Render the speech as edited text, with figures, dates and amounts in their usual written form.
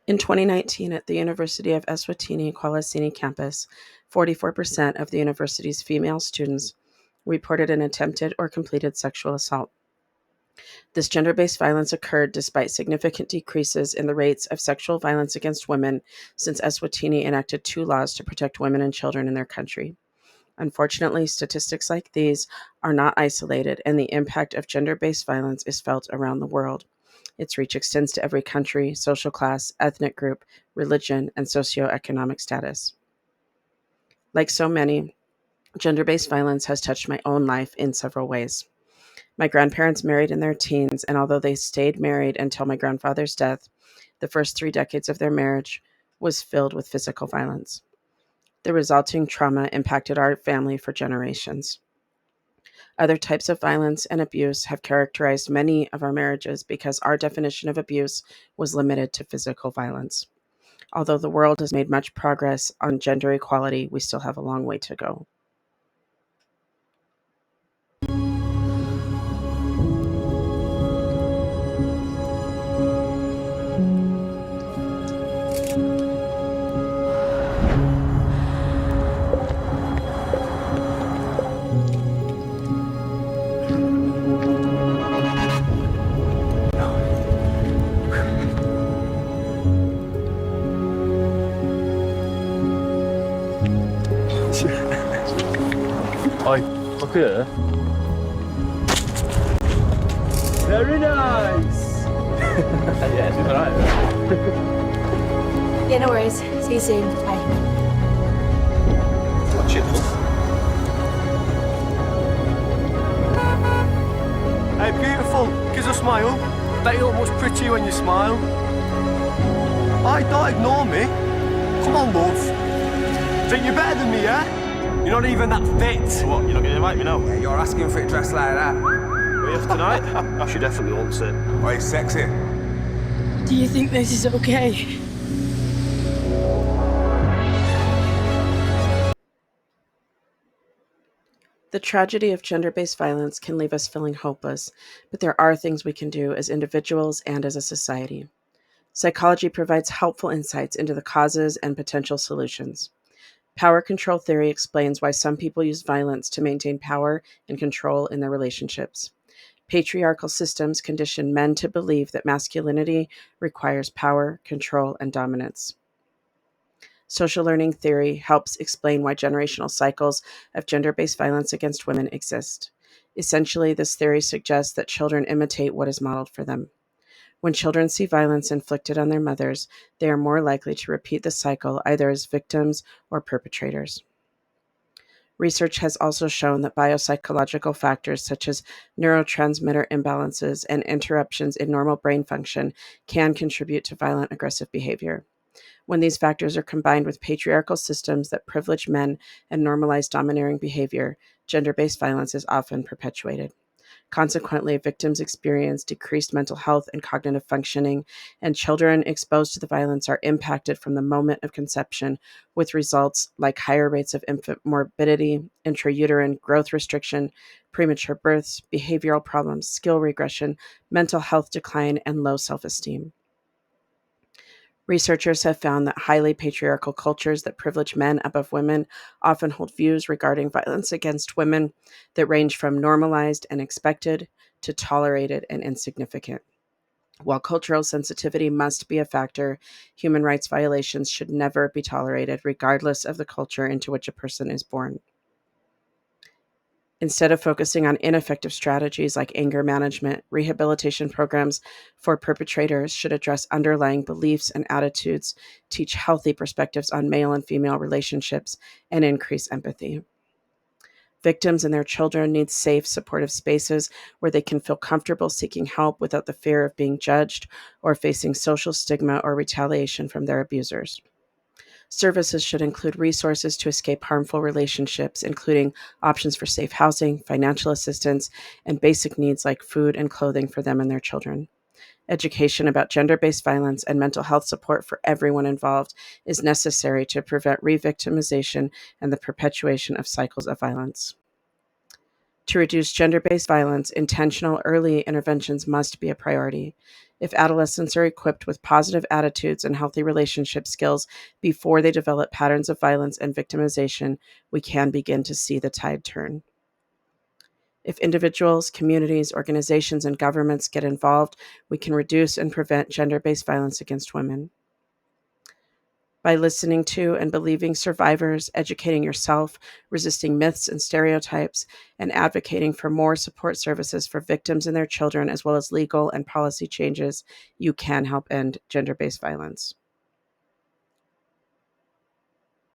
In 2019, at the University of Eswatini-Kwalisini campus, 44% of the university's female students reported an attempted or completed sexual assault. This gender-based violence occurred despite significant decreases in the rates of sexual violence against women since Eswatini enacted 2 laws to protect women and children in their country. Unfortunately, statistics like these are not isolated, and the impact of gender-based violence is felt around the world. Its reach extends to every country, social class, ethnic group, religion, and socioeconomic status. Like so many, gender-based violence has touched my own life in several ways. My grandparents married in their teens, and although they stayed married until my grandfather's death, the first 3 decades of their marriage was filled with physical violence. The resulting trauma impacted our family for generations. Other types of violence and abuse have characterized many of our marriages because our definition of abuse was limited to physical violence. Although the world has made much progress on gender equality, we still have a long way to go. Oi, look at her. Very nice. Yeah, she's alright. Yeah, no worries. See you soon. Bye. Watch it. Hey, beautiful. Gives a smile. Bet you look much prettier when you smile. Aye, don't ignore me. Come on, love. Think you're better than me, yeah? You're not even that fit. So what, you're not going to invite me now? Yeah, you're asking for it dressed like that. Are we off tonight? She definitely wants it. Oh, he's sexy. Do you think this is okay? The tragedy of gender-based violence can leave us feeling hopeless, but there are things we can do as individuals and as a society. Psychology provides helpful insights into the causes and potential solutions. Power control theory explains why some people use violence to maintain power and control in their relationships. Patriarchal systems condition men to believe that masculinity requires power, control, and dominance. Social learning theory helps explain why generational cycles of gender-based violence against women exist. Essentially, this theory suggests that children imitate what is modeled for them. When children see violence inflicted on their mothers, they are more likely to repeat the cycle either as victims or perpetrators. Research has also shown that biopsychological factors such as neurotransmitter imbalances and interruptions in normal brain function can contribute to violent aggressive behavior. When these factors are combined with patriarchal systems that privilege men and normalize domineering behavior, gender-based violence is often perpetuated. Consequently, victims experience decreased mental health and cognitive functioning, and children exposed to the violence are impacted from the moment of conception, with results like higher rates of infant morbidity, intrauterine growth restriction, premature births, behavioral problems, skill regression, mental health decline, and low self-esteem. Researchers have found that highly patriarchal cultures that privilege men above women often hold views regarding violence against women that range from normalized and expected to tolerated and insignificant. While cultural sensitivity must be a factor, human rights violations should never be tolerated, regardless of the culture into which a person is born. Instead of focusing on ineffective strategies like anger management, rehabilitation programs for perpetrators should address underlying beliefs and attitudes, teach healthy perspectives on male and female relationships, and increase empathy. Victims and their children need safe, supportive spaces where they can feel comfortable seeking help without the fear of being judged or facing social stigma or retaliation from their abusers. Services should include resources to escape harmful relationships, including options for safe housing, financial assistance, and basic needs like food and clothing for them and their children. Education about gender-based violence and mental health support for everyone involved is necessary to prevent re-victimization and the perpetuation of cycles of violence. To reduce gender based violence, intentional early interventions must be a priority. If adolescents are equipped with positive attitudes and healthy relationship skills before they develop patterns of violence and victimization, we can begin to see the tide turn. If individuals, communities, organizations, and governments get involved, we can reduce and prevent gender based violence against women. By listening to and believing survivors, educating yourself, resisting myths and stereotypes, and advocating for more support services for victims and their children, as well as legal and policy changes, you can help end gender based violence.